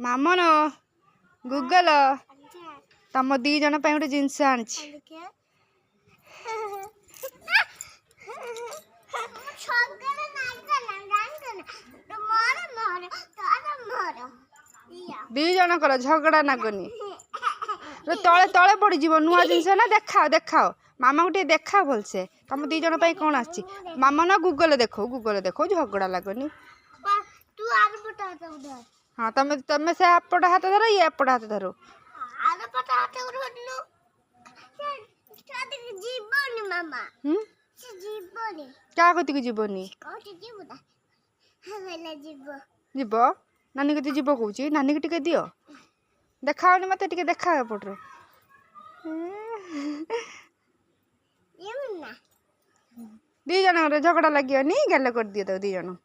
मामन Google तम दी जन गोटे जिनस आनी दी जनकर झगड़ा नागनी तले तले पड़ जी नुआ जिनस ना देखाओ देखाओ मामा को देखा भलसे तुम दी जन कौन आसी मामा ना गूगल देखो झगड़ा लगनी हाँ तुम तुम से आपट हाथ धर ये आपट हाथ धरो क्या कति को जीवनी जीव नानी कति जीव कौच नानी को टिके दियो देखाओनी मत टिके देखा एपट्रे दी जन झगड़ा लगे गाल कर दिए तो दी जन।